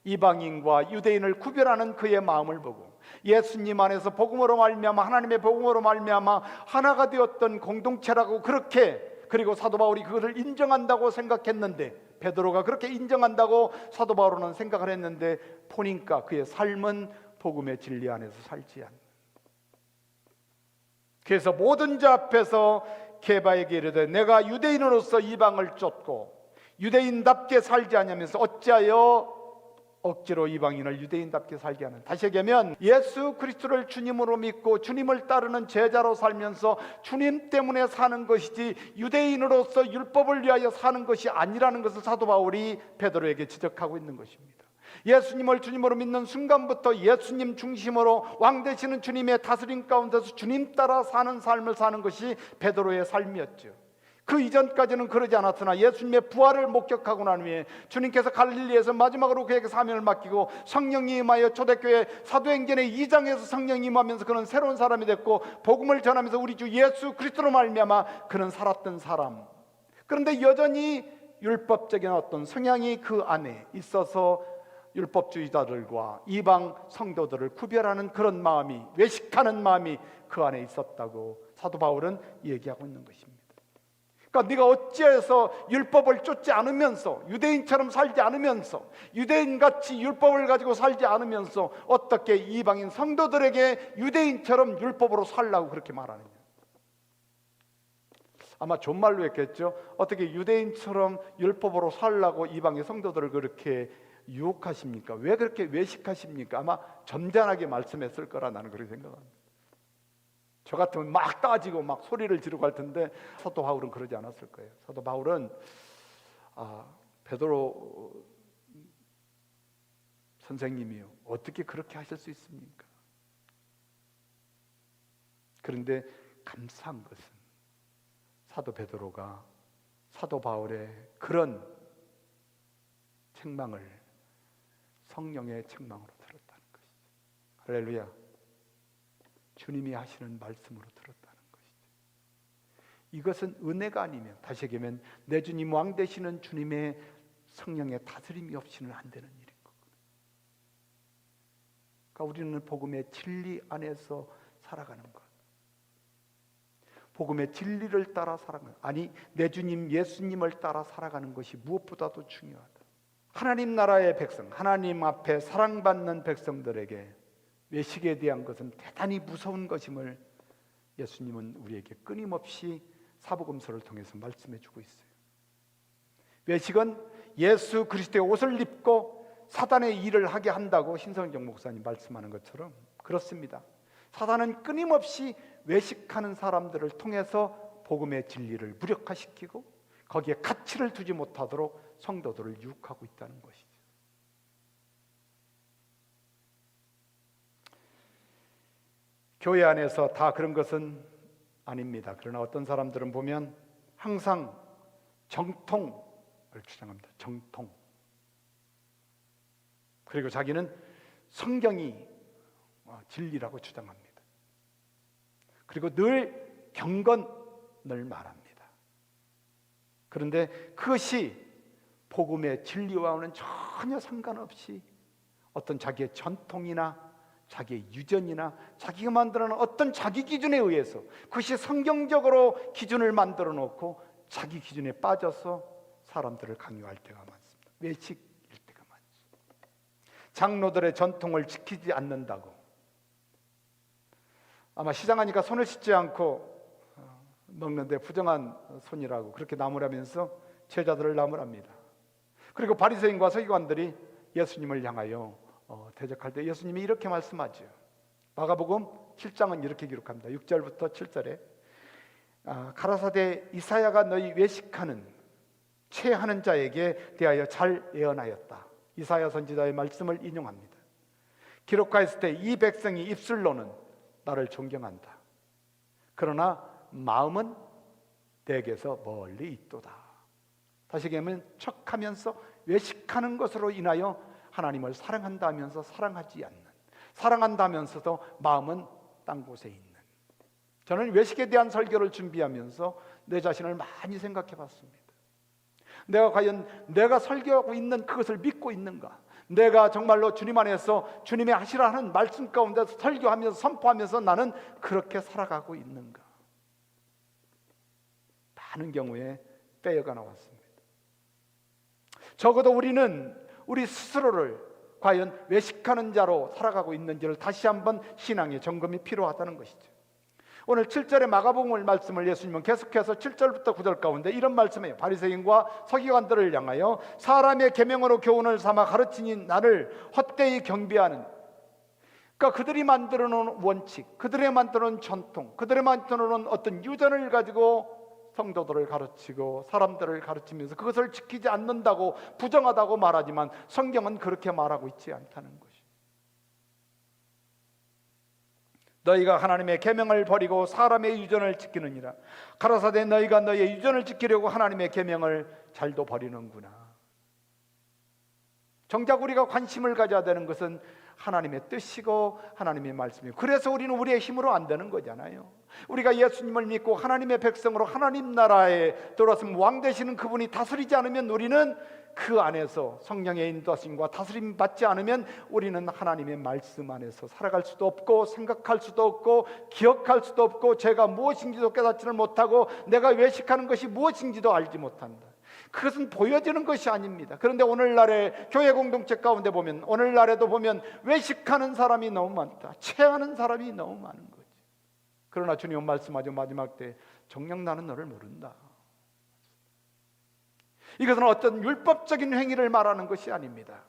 이방인과 유대인을 구별하는 그의 마음을 보고, 예수님 안에서 복음으로 말미암아 하나님의 복음으로 말미암아 하나가 되었던 공동체라고 그렇게, 그리고 사도 바울이 그것을 인정한다고 생각했는데, 베드로가 그렇게 인정한다고 사도 바울은 생각을 했는데 보니까 그의 삶은 복음의 진리 안에서 살지 않는. 그래서 모든 자 앞에서 게바에게 이르되 내가 유대인으로서 이방을 쫓고 유대인답게 살지 않으면서 어찌하여 억지로 이방인을 유대인답게 살게 하는. 다시 얘기하면 예수 그리스도를 주님으로 믿고 주님을 따르는 제자로 살면서 주님 때문에 사는 것이지 유대인으로서 율법을 위하여 사는 것이 아니라는 것을 사도 바울이 베드로에게 지적하고 있는 것입니다. 예수님을 주님으로 믿는 순간부터 예수님 중심으로 왕 되시는 주님의 다스림 가운데서 주님 따라 사는 삶을 사는 것이 베드로의 삶이었죠. 그 이전까지는 그러지 않았으나 예수님의 부활을 목격하고 난 후에 주님께서 갈릴리에서 마지막으로 그에게 사명을 맡기고 성령이 임하여 초대교회 사도행전의 2장에서 성령이 임하면서 그는 새로운 사람이 됐고 복음을 전하면서 우리 주 예수 그리스도로 말미암아 그는 살았던 사람. 그런데 여전히 율법적인 어떤 성향이 그 안에 있어서 율법주의자들과 이방 성도들을 구별하는 그런 마음이, 외식하는 마음이 그 안에 있었다고 사도 바울은 얘기하고 있는 것입니다. 그러니까 네가 어찌해서 율법을 쫓지 않으면서, 유대인처럼 살지 않으면서, 유대인같이 율법을 가지고 살지 않으면서 어떻게 이방인 성도들에게 유대인처럼 율법으로 살라고 그렇게 말하느냐. 아마 존말로 했겠죠. 어떻게 유대인처럼 율법으로 살라고 이방의 성도들을 그렇게 유혹하십니까? 왜 그렇게 외식하십니까? 아마 점잖하게 말씀했을 거라 나는 그렇게 생각합니다. 저 같으면 막 따지고 막 소리를 지르고 할 텐데 사도 바울은 그러지 않았을 거예요. 사도 바울은 베드로 선생님이요, 어떻게 그렇게 하실 수 있습니까? 그런데 감사한 것은 사도 베드로가 사도 바울의 그런 책망을 성령의 책망으로 들었다는 것이죠. 할렐루야. 주님이 하시는 말씀으로 들었다는 것이죠. 이것은 은혜가 아니면, 다시 얘기하면 내 주님 왕 되시는 주님의 성령의 다스림이 없이는 안 되는 일인 거거든요. 그러니까 우리는 복음의 진리 안에서 살아가는 것, 복음의 진리를 따라 살아가는, 아니 내 주님 예수님을 따라 살아가는 것이 무엇보다도 중요하다. 하나님 나라의 백성, 하나님 앞에 사랑받는 백성들에게 외식에 대한 것은 대단히 무서운 것임을 예수님은 우리에게 끊임없이 사복음서를 통해서 말씀해 주고 있어요. 외식은 예수 그리스도의 옷을 입고 사단의 일을 하게 한다고 신성정 목사님 말씀하는 것처럼 그렇습니다. 사단은 끊임없이 외식하는 사람들을 통해서 복음의 진리를 무력화시키고 거기에 가치를 두지 못하도록 성도들을 유혹하고 있다는 것이죠. 교회 안에서 다 그런 것은 아닙니다. 그러나 어떤 사람들은 보면 항상 정통을 주장합니다. 정통. 그리고 자기는 성경이 진리라고 주장합니다. 그리고 늘 경건을 말합니다. 그런데 그것이 복음의 진리와는 전혀 상관없이 어떤 자기의 전통이나 자기의 유전이나 자기가 만들어놓은 어떤 자기 기준에 의해서 그것이 성경적으로 기준을 만들어 놓고 자기 기준에 빠져서 사람들을 강요할 때가 많습니다. 외식일 때가 많습니다. 장로들의 전통을 지키지 않는다고 아마 시장 가니까 손을 씻지 않고 먹는데 부정한 손이라고 그렇게 나무라면서 제자들을 나무랍니다. 그리고 바리새인과 서기관들이 예수님을 향하여 대적할 때 예수님이 이렇게 말씀하죠. 마가복음 7장은 이렇게 기록합니다. 6절부터 7절에 가라사대 이사야가 너희 외식하는 체하는 자에게 대하여 잘 예언하였다. 이사야 선지자의 말씀을 인용합니다. 기록하였을 때 이 백성이 입술로는 나를 존경한다. 그러나 마음은 내게서 멀리 있도다. 다시 얘기하면 척하면서 외식하는 것으로 인하여 하나님을 사랑한다면서 사랑하지 않는, 사랑한다면서도 마음은 딴 곳에 있는. 저는 외식에 대한 설교를 준비하면서 내 자신을 많이 생각해 봤습니다. 내가 과연 내가 설교하고 있는 그것을 믿고 있는가? 내가 정말로 주님 안에서 주님의 하시라는 말씀 가운데 설교하면서 선포하면서 나는 그렇게 살아가고 있는가? 많은 경우에 빼어가 나왔습니다. 적어도 우리는 우리 스스로를 과연 외식하는 자로 살아가고 있는지를 다시 한번 신앙의 점검이 필요하다는 것이죠. 오늘 7절의 마가복음 말씀을 예수님은 계속해서 7절부터 9절 가운데 이런 말씀이에요. 바리새인과 서기관들을 향하여 사람의 계명으로 교훈을 삼아 가르치니 나를 헛되이 경배하는, 그러니까 그들이 만들어 놓은 원칙, 그들이 만들어 놓은 전통, 그들이 만들어 놓은 어떤 유전을 가지고 성도들을 가르치고 사람들을 가르치면서 그것을 지키지 않는다고 부정하다고 말하지만 성경은 그렇게 말하고 있지 않다는 것이. 너희가 하나님의 계명을 버리고 사람의 유전을 지키느니라. 가라사대 너희가 너희의 유전을 지키려고 하나님의 계명을 잘도 버리는구나. 정작 우리가 관심을 가져야 되는 것은 하나님의 뜻이고 하나님의 말씀이고, 그래서 우리는 우리의 힘으로 안 되는 거잖아요. 우리가 예수님을 믿고 하나님의 백성으로 하나님 나라에 들어왔으면 왕 되시는 그분이 다스리지 않으면 우리는 그 안에서 성령의 인도하심과 다스림 받지 않으면 우리는 하나님의 말씀 안에서 살아갈 수도 없고 생각할 수도 없고 기억할 수도 없고 제가 무엇인지도 깨닫지를 못하고 내가 외식하는 것이 무엇인지도 알지 못한다. 그것은 보여지는 것이 아닙니다. 그런데 오늘날의 교회 공동체 가운데 보면, 오늘날에도 보면 외식하는 사람이 너무 많다. 체하는 사람이 너무 많은 거지. 그러나 주님은 말씀하죠. 마지막 때 정녕 나는 너를 모른다. 이것은 어떤 율법적인 행위를 말하는 것이 아닙니다.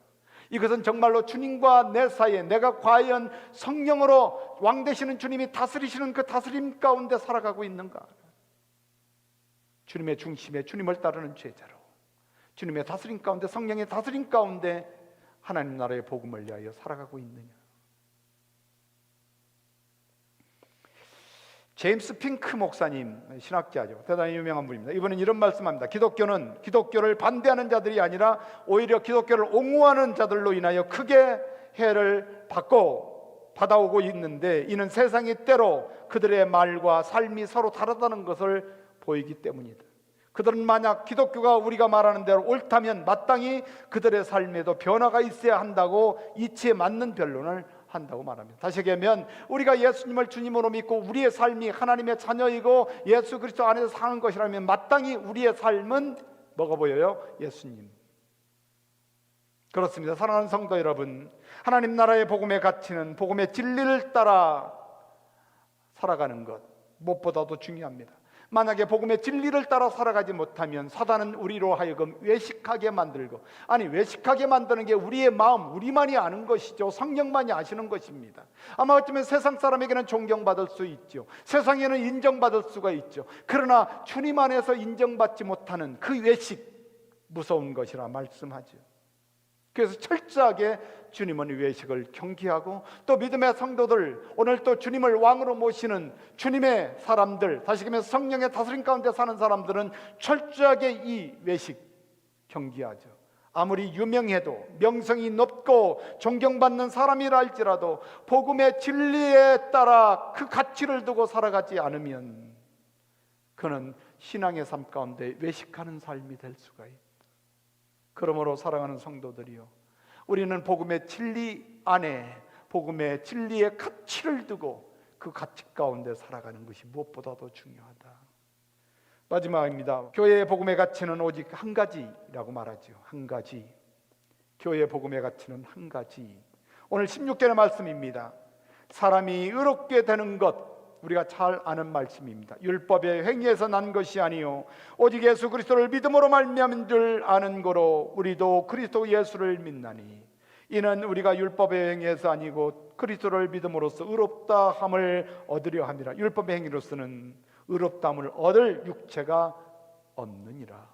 이것은 정말로 주님과 내 사이에 내가 과연 성령으로 왕 되시는 주님이 다스리시는 그 다스림 가운데 살아가고 있는가? 주님의 중심에 주님을 따르는 제자로 주님의 다스림 가운데, 성령의 다스림 가운데 하나님 나라의 복음을 위하여 살아가고 있느냐? 제임스 핑크 목사님, 신학자죠. 대단히 유명한 분입니다. 이분은 이런 말씀합니다. 기독교는 기독교를 반대하는 자들이 아니라 오히려 기독교를 옹호하는 자들로 인하여 크게 해를 받아오고 있는데, 이는 세상이 때로 그들의 말과 삶이 서로 다르다는 것을 보이기 때문이다. 그들은 만약 기독교가 우리가 말하는 대로 옳다면 마땅히 그들의 삶에도 변화가 있어야 한다고 이치에 맞는 변론을 한다고 말합니다. 다시 얘기하면 우리가 예수님을 주님으로 믿고 우리의 삶이 하나님의 자녀이고 예수 그리스도 안에서 사는 것이라면 마땅히 우리의 삶은 뭐가 보여요? 예수님. 그렇습니다. 사랑하는 성도 여러분, 하나님 나라의 복음의 가치는 복음의 진리를 따라 살아가는 것 무엇보다도 중요합니다. 만약에 복음의 진리를 따라 살아가지 못하면 사단은 우리로 하여금 외식하게 만들고, 아니 외식하게 만드는 게 우리의 마음, 우리만이 아는 것이죠. 성령만이 아시는 것입니다. 아마 어쩌면 세상 사람에게는 존경받을 수 있죠. 세상에는 인정받을 수가 있죠. 그러나 주님 안에서 인정받지 못하는 그 외식, 무서운 것이라 말씀하죠. 그래서 철저하게 주님은 외식을 경계하고, 또 믿음의 성도들, 오늘 또 주님을 왕으로 모시는 주님의 사람들, 다시 말해서 성령의 다스림 가운데 사는 사람들은 철저하게 이 외식 경계하죠. 아무리 유명해도, 명성이 높고 존경받는 사람이라 할지라도 복음의 진리에 따라 그 가치를 두고 살아가지 않으면 그는 신앙의 삶 가운데 외식하는 삶이 될 수가 있다. 그러므로 사랑하는 성도들이요, 우리는 복음의 진리 안에, 복음의 진리의 가치를 두고 그 가치 가운데 살아가는 것이 무엇보다도 중요하다. 마지막입니다. 교회의 복음의 가치는 오직 한 가지라고 말하죠. 한 가지. 교회의 복음의 가치는 한 가지. 오늘 16절의 말씀입니다. 사람이 의롭게 되는 것, 우리가 잘 아는 말씀입니다. 율법의 행위에서 난 것이 아니요 오직 예수 그리스도를 믿음으로 말미암은 줄 아는 거로 우리도 그리스도 예수를 믿나니 이는 우리가 율법의 행위에서 아니고 그리스도를 믿음으로써 의롭다 함을 얻으려 함이라. 율법의 행위로서는 의롭다함을 얻을 육체가 없느니라.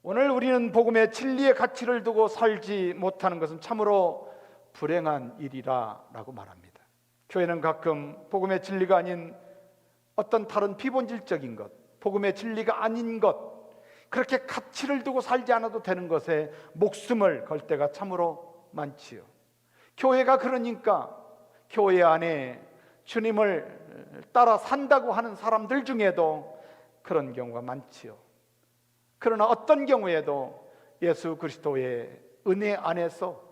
오늘 우리는 복음의 진리의 가치를 두고 살지 못하는 것은 참으로 불행한 일이라고 말합니다. 교회는 가끔 복음의 진리가 아닌 어떤 다른 비본질적인 것, 복음의 진리가 아닌 것, 그렇게 가치를 두고 살지 않아도 되는 것에 목숨을 걸 때가 참으로 많지요. 교회가 그러니까 교회 안에 주님을 따라 산다고 하는 사람들 중에도 그런 경우가 많지요. 그러나 어떤 경우에도 예수 그리스도의 은혜 안에서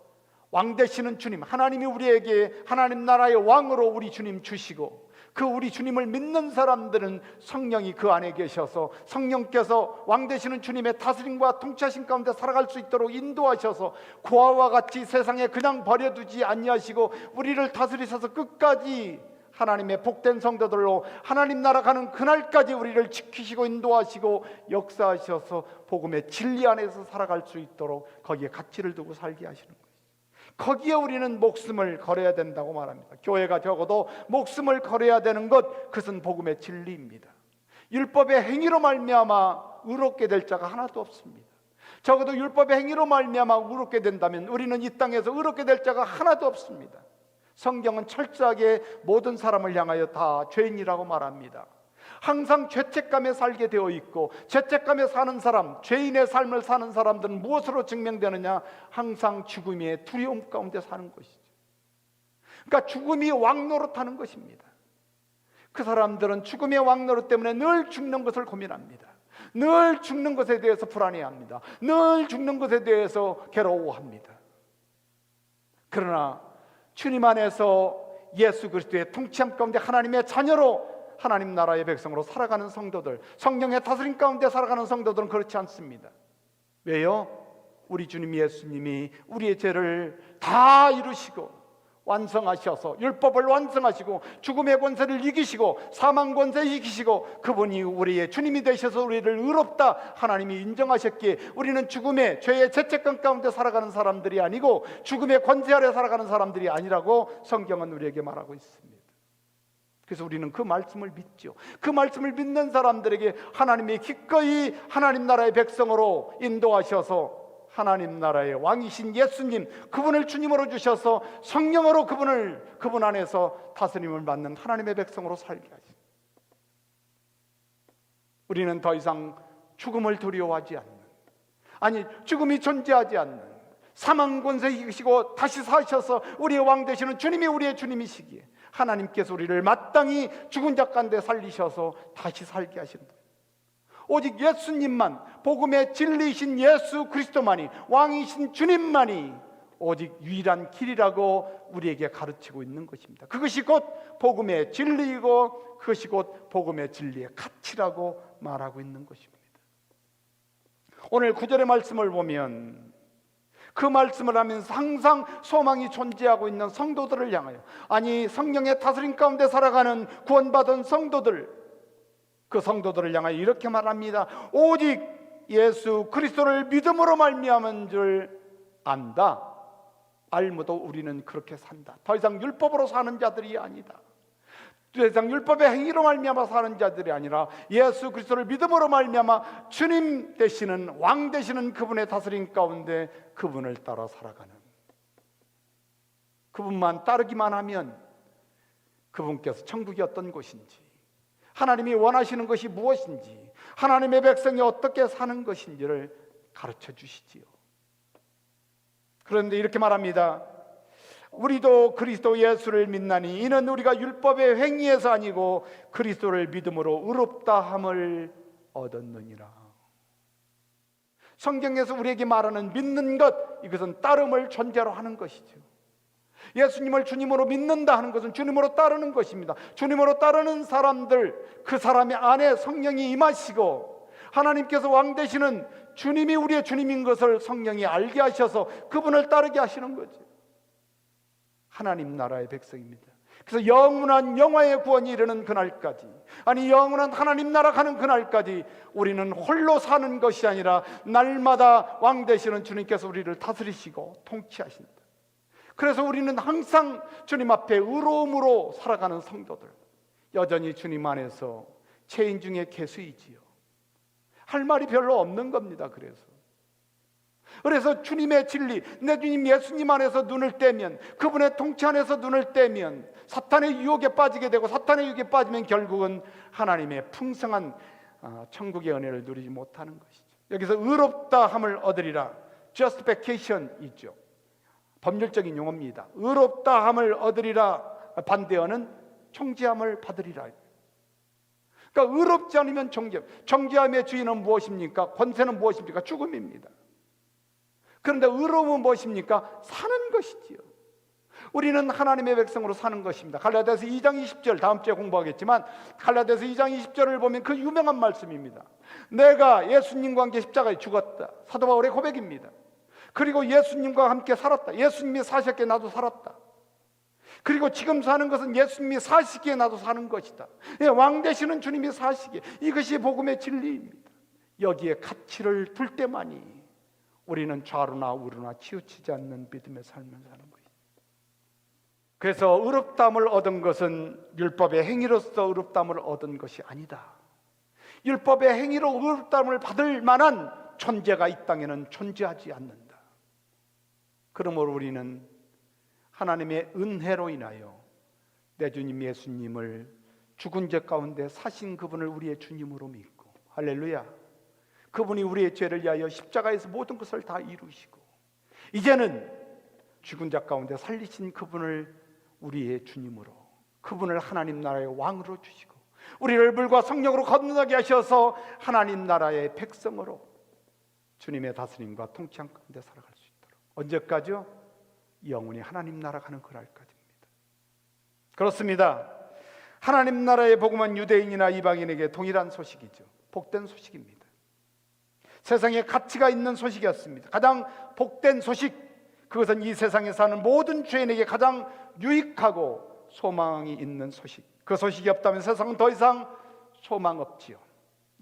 왕 되시는 주님, 하나님이 우리에게 하나님 나라의 왕으로 우리 주님 주시고 그 우리 주님을 믿는 사람들은 성령이 그 안에 계셔서 성령께서 왕 되시는 주님의 다스림과 통치하심 가운데 살아갈 수 있도록 인도하셔서 고아와 같이 세상에 그냥 버려두지 아니하시고 우리를 다스리셔서 끝까지 하나님의 복된 성도들로 하나님 나라 가는 그날까지 우리를 지키시고 인도하시고 역사하셔서 복음의 진리 안에서 살아갈 수 있도록 거기에 가치를 두고 살게 하시는 거예요. 거기에 우리는 목숨을 걸어야 된다고 말합니다. 교회가 적어도 목숨을 걸어야 되는 것, 그것은 복음의 진리입니다. 율법의 행위로 말미암아 의롭게 될 자가 하나도 없습니다. 적어도 율법의 행위로 말미암아 의롭게 된다면 우리는 이 땅에서 의롭게 될 자가 하나도 없습니다. 성경은 철저하게 모든 사람을 향하여 다 죄인이라고 말합니다. 항상 죄책감에 살게 되어 있고 죄책감에 사는 사람, 죄인의 삶을 사는 사람들은 무엇으로 증명되느냐? 항상 죽음의 두려움 가운데 사는 것이죠. 그러니까 죽음이 왕노릇하는 것입니다. 그 사람들은 죽음의 왕노릇 때문에 늘 죽는 것을 고민합니다. 늘 죽는 것에 대해서 불안해합니다. 늘 죽는 것에 대해서 괴로워합니다. 그러나 주님 안에서 예수 그리스도의 통치함 가운데 하나님의 자녀로 하나님 나라의 백성으로 살아가는 성도들, 성령의 다스림 가운데 살아가는 성도들은 그렇지 않습니다. 왜요? 우리 주님 예수님이 우리의 죄를 다 이루시고 완성하셔서 율법을 완성하시고 죽음의 권세를 이기시고 사망 권세 이기시고 그분이 우리의 주님이 되셔서 우리를 의롭다 하나님이 인정하셨기에 우리는 죽음의 죄의 죄책감 가운데 살아가는 사람들이 아니고 죽음의 권세 아래 살아가는 사람들이 아니라고 성경은 우리에게 말하고 있습니다. 그래서 우리는 그 말씀을 믿죠. 그 말씀을 믿는 사람들에게 하나님이 기꺼이 하나님 나라의 백성으로 인도하셔서 하나님 나라의 왕이신 예수님, 그분을 주님으로 주셔서 성령으로 그분 안에서 다스림을 받는 하나님의 백성으로 살게 하십니다. 우리는 더 이상 죽음을 두려워하지 않는, 아니 죽음이 존재하지 않는 사망 권세 이기시고 다시 사셔서 우리의 왕 되시는 주님이 우리의 주님이시기에 하나님께서 우리를 마땅히 죽은 자 가운데 살리셔서 다시 살게 하신다. 오직 예수님만, 복음의 진리이신 예수 그리스도만이, 왕이신 주님만이 오직 유일한 길이라고 우리에게 가르치고 있는 것입니다. 그것이 곧 복음의 진리이고 그것이 곧 복음의 진리의 가치라고 말하고 있는 것입니다. 오늘 9절의 말씀을 보면 그 말씀을 하면서 항상 소망이 존재하고 있는 성도들을 향하여, 아니 성령의 다스림 가운데 살아가는 구원받은 성도들, 그 성도들을 향하여 이렇게 말합니다. 오직 예수 그리스도를 믿음으로 말미암은 줄 안다. 알므도 우리는 그렇게 산다. 더 이상 율법으로 사는 자들이 아니다. 더 이상 율법의 행위로 말미암아 사는 자들이 아니라 예수 그리스도를 믿음으로 말미암아 주님 되시는 왕 되시는 그분의 다스림 가운데 그분을 따라 살아가는, 그분만 따르기만 하면 그분께서 천국이 어떤 곳인지, 하나님이 원하시는 것이 무엇인지, 하나님의 백성이 어떻게 사는 것인지를 가르쳐 주시지요. 그런데 이렇게 말합니다. 우리도 그리스도 예수를 믿나니 이는 우리가 율법의 행위에서 아니고 그리스도를 믿음으로 의롭다 함을 얻었느니라. 성경에서 우리에게 말하는 믿는 것, 이것은 따름을 전제로 하는 것이죠. 예수님을 주님으로 믿는다 하는 것은 주님으로 따르는 것입니다. 주님으로 따르는 사람들, 그 사람의 안에 성령이 임하시고 하나님께서 왕 되시는 주님이 우리의 주님인 것을 성령이 알게 하셔서 그분을 따르게 하시는 거죠. 하나님 나라의 백성입니다. 그래서 영원한 영화의 구원이 이르는 그날까지, 아니 영원한 하나님 나라 가는 그날까지 우리는 홀로 사는 것이 아니라 날마다 왕 되시는 주님께서 우리를 다스리시고 통치하신다. 그래서 우리는 항상 주님 앞에 의로움으로 살아가는 성도들, 여전히 주님 안에서 죄인 중에 괴수이지요. 할 말이 별로 없는 겁니다. 그래서 주님의 진리, 내 주님 예수님 안에서 눈을 떼면, 그분의 통치 안에서 눈을 떼면 사탄의 유혹에 빠지게 되고, 사탄의 유혹에 빠지면 결국은 하나님의 풍성한 천국의 은혜를 누리지 못하는 것이죠. 여기서 의롭다 함을 얻으리라, justification이죠. 법률적인 용어입니다. 의롭다 함을 얻으리라, 반대어는 정죄함을 받으리라. 그러니까 의롭지 않으면 정죄함의 주인은 무엇입니까? 권세는 무엇입니까? 죽음입니다. 그런데 의로움은 무엇입니까? 사는 것이지요. 우리는 하나님의 백성으로 사는 것입니다. 갈라디아서 2장 20절, 다음 주에 공부하겠지만 갈라디아서 2장 20절을 보면 그 유명한 말씀입니다. 내가 예수님과 함께 십자가에 죽었다. 사도 바울의 고백입니다. 그리고 예수님과 함께 살았다. 예수님이 사셨기에 나도 살았다. 그리고 지금 사는 것은 예수님이 사시기에 나도 사는 것이다. 왕 되시는 주님이 사시기에, 이것이 복음의 진리입니다. 여기에 가치를 둘 때만이 우리는 좌로나 우로나 치우치지 않는 믿음의 삶을 사는 것입니다. 그래서 의롭다함을 얻은 것은 율법의 행위로서 의롭다함을 얻은 것이 아니다. 율법의 행위로 의롭다함을 받을 만한 존재가 이 땅에는 존재하지 않는다. 그러므로 우리는 하나님의 은혜로 인하여 내 주님 예수님을 죽은 자 가운데 사신 그분을 우리의 주님으로 믿고, 할렐루야, 그분이 우리의 죄를 위하여 십자가에서 모든 것을 다 이루시고 이제는 죽은 자 가운데 살리신 그분을 우리의 주님으로, 그분을 하나님 나라의 왕으로 주시고 우리를 물과 성령으로 거듭나게 하셔서 하나님 나라의 백성으로 주님의 다스림과 통치함 가운데 살아갈 수 있도록, 언제까지요? 영원히 하나님 나라 가는 그날까지입니다. 그렇습니다. 하나님 나라의 복음은 유대인이나 이방인에게 동일한 소식이죠. 복된 소식입니다. 세상에 가치가 있는 소식이었습니다. 가장 복된 소식, 그것은 이 세상에 사는 모든 죄인에게 가장 유익하고 소망이 있는 소식. 그 소식이 없다면 세상은 더 이상 소망 없지요.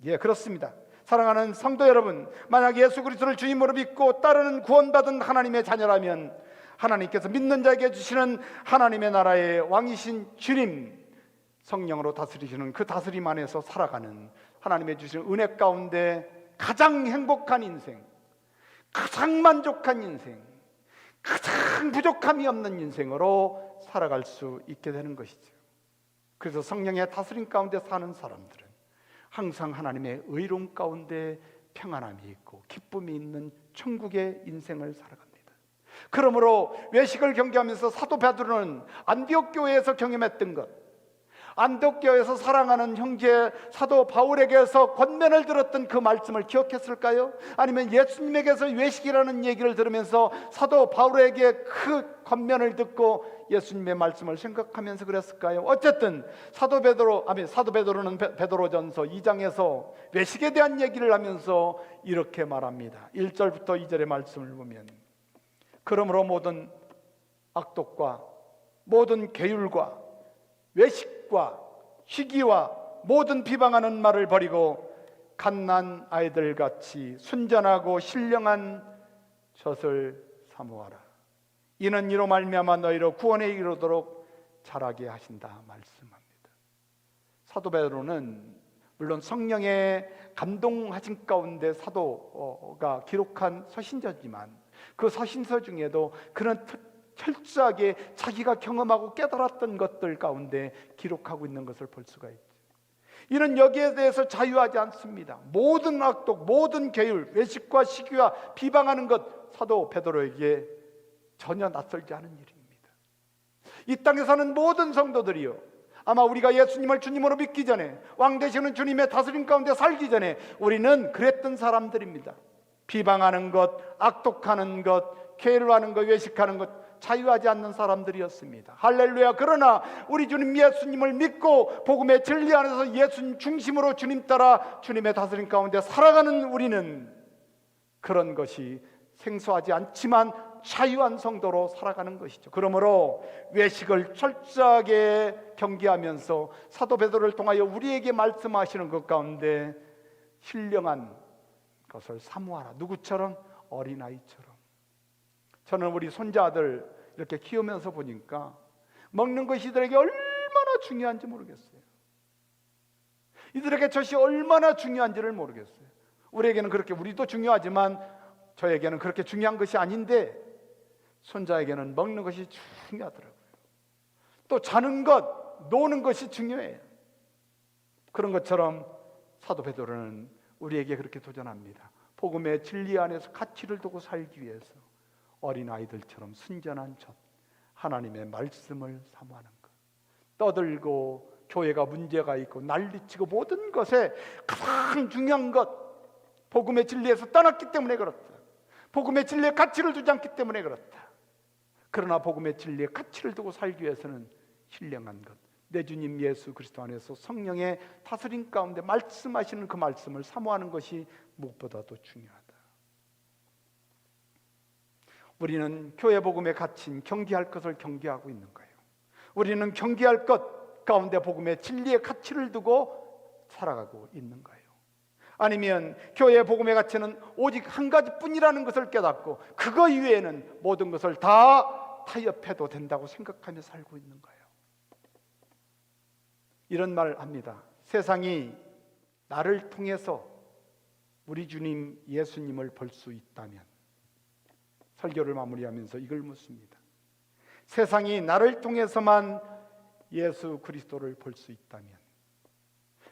예, 그렇습니다. 사랑하는 성도 여러분, 만약 예수 그리스도를 주님으로 믿고 따르는 구원받은 하나님의 자녀라면 하나님께서 믿는 자에게 주시는 하나님의 나라의 왕이신 주님, 성령으로 다스리시는 그 다스림 안에서 살아가는 하나님의 주시는 은혜 가운데 가장 행복한 인생, 가장 만족한 인생, 가장 부족함이 없는 인생으로 살아갈 수 있게 되는 것이죠. 그래서 성령의 다스림 가운데 사는 사람들은 항상 하나님의 의로움 가운데 평안함이 있고 기쁨이 있는 천국의 인생을 살아갑니다. 그러므로 외식을 경계하면서 사도 베드로는 안디옥 교회에서 경험했던 것, 안디옥 교회에서 사랑하는 형제 사도 바울에게서 권면을 들었던 그 말씀을 기억했을까요? 아니면 예수님에게서 외식이라는 얘기를 들으면서 사도 바울에게 그 권면을 듣고 예수님의 말씀을 생각하면서 그랬을까요? 어쨌든 사도 베드로는 베드로전서 2장에서 외식에 대한 얘기를 하면서 이렇게 말합니다. 1절부터 2절의 말씀을 보면, 그러므로 모든 악독과 모든 계율과 외식과 시기와 모든 비방하는 말을 버리고 갓난 아이들같이 순전하고 신령한 젖을 사모하라. 이는 이로 말미암아 너희로 구원에 이르도록 자라게 하신다 말씀합니다. 사도 베드로는 물론 성령의 감동하신 가운데 사도가 기록한 서신서지만 그 서신서 중에도 그런 철저하게 자기가 경험하고 깨달았던 것들 가운데 기록하고 있는 것을 볼 수가 있죠. 이는 여기에 대해서 자유하지 않습니다. 모든 악독, 모든 계율, 외식과 시기와 비방하는 것, 사도 베드로에게 전혀 낯설지 않은 일입니다. 이 땅에 사는 모든 성도들이요, 아마 우리가 예수님을 주님으로 믿기 전에, 왕 되시는 주님의 다스림 가운데 살기 전에 우리는 그랬던 사람들입니다. 비방하는 것, 악독하는 것, 계율하는 것, 외식하는 것, 자유하지 않는 사람들이었습니다. 할렐루야. 그러나 우리 주님 예수님을 믿고 복음의 진리 안에서 예수님 중심으로 주님 따라 주님의 다스림 가운데 살아가는 우리는 그런 것이 생소하지 않지만 자유한 성도로 살아가는 것이죠. 그러므로 외식을 철저하게 경계하면서 사도 베드로를 통하여 우리에게 말씀하시는 것 가운데 신령한 것을 사모하라. 누구처럼? 어린아이처럼. 저는 우리 손자들 이렇게 키우면서 보니까 먹는 것이 이들에게 얼마나 중요한지 모르겠어요. 이들에게 젖이 얼마나 중요한지를 모르겠어요. 우리에게는 그렇게, 우리도 중요하지만 저에게는 그렇게 중요한 것이 아닌데 손자에게는 먹는 것이 중요하더라고요. 또 자는 것, 노는 것이 중요해요. 그런 것처럼 사도 베드로는 우리에게 그렇게 도전합니다. 복음의 진리 안에서 가치를 두고 살기 위해서 어린아이들처럼 순전한 젖, 하나님의 말씀을 사모하는 것. 떠들고 교회가 문제가 있고 난리치고 모든 것에 가장 중요한 것, 복음의 진리에서 떠났기 때문에 그렇다. 복음의 진리에 가치를 두지 않기 때문에 그렇다. 그러나 복음의 진리에 가치를 두고 살기 위해서는 신령한 것, 내 주님 예수 그리스도 안에서 성령의 다스림 가운데 말씀하시는 그 말씀을 사모하는 것이 무엇보다도 중요하다. 우리는 교회 복음에 갇힌 경계할 것을 경계하고 있는 거예요. 우리는 경계할 것 가운데 복음의 진리의 가치를 두고 살아가고 있는 거예요. 아니면 교회의 복음의 가치는 오직 한 가지뿐이라는 것을 깨닫고 그거 이외에는 모든 것을 다 타협해도 된다고 생각하며 살고 있는 거예요. 이런 말 합니다. 세상이 나를 통해서 우리 주님 예수님을 볼 수 있다면, 설교를 마무리하면서 이걸 묻습니다. 세상이 나를 통해서만 예수 그리스도를 볼 수 있다면,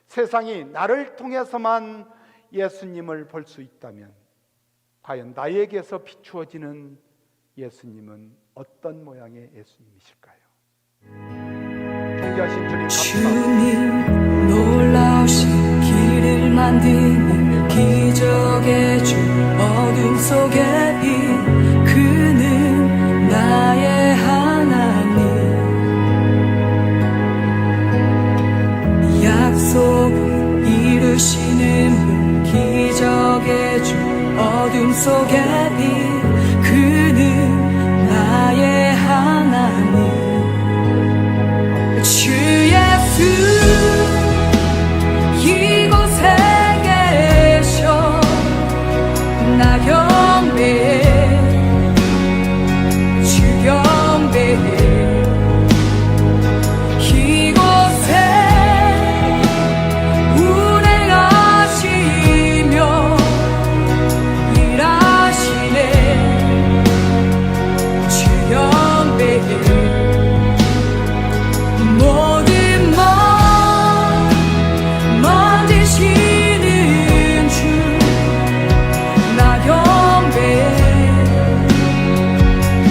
세상이 나를 통해서만 예수님을 볼 수 있다면 과연 나에게서 비추어지는 예수님은 어떤 모양의 예수님이실까요? 존귀하신 주님, 주님 놀라우신 길을 만드는 기적의 주, 어둠 속에 빛, 그는 나의 하나님. 약속을 이루시는 분, 기적의 주, 어둠 속에 빛, 그는 나의 하나님. 주 예수 이곳에 계셔 나 경배해, 주 경배해. 이곳에 운행하시며 일하시네, 주 경배해. 모든 만지시는 주, 나 경배해,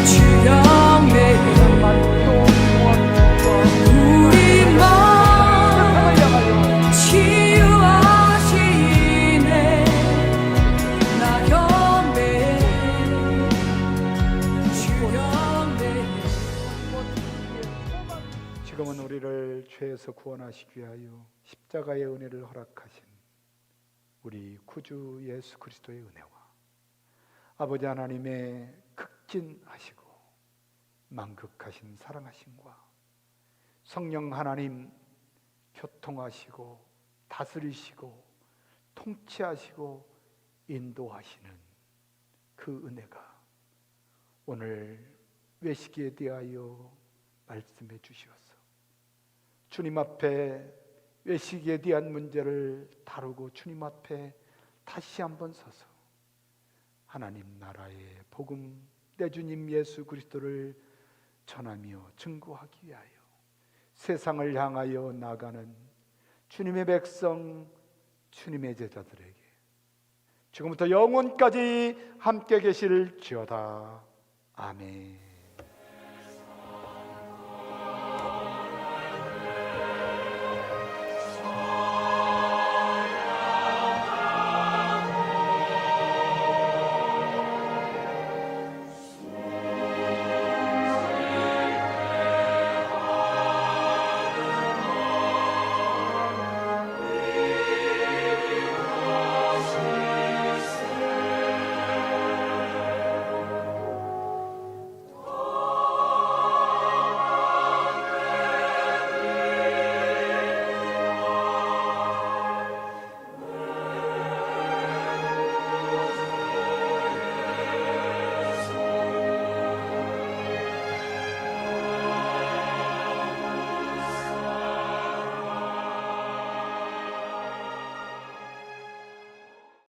주 경배해. 우리 마음 치유하시네, 나 경배해, 주 경배해. 지금은 우리를 죄에서 구원하시기 위하여 십자가의 은혜를 허락하신 우리 구주 예수 그리스도의 은혜와 아버지 하나님의 극진하시고 만극하신 사랑하심과 성령 하나님 교통하시고 다스리시고 통치하시고 인도하시는 그 은혜가 오늘 외식에 대하여 말씀해 주시옵소서. 주님 앞에 외식에 대한 문제를 다루고 주님 앞에 다시 한번 서서 하나님 나라의 복음, 내 주님 예수 그리스도를 전하며 증거하기 위하여 세상을 향하여 나가는 주님의 백성, 주님의 제자들에게 지금부터 영원까지 함께 계실지어다. 아멘.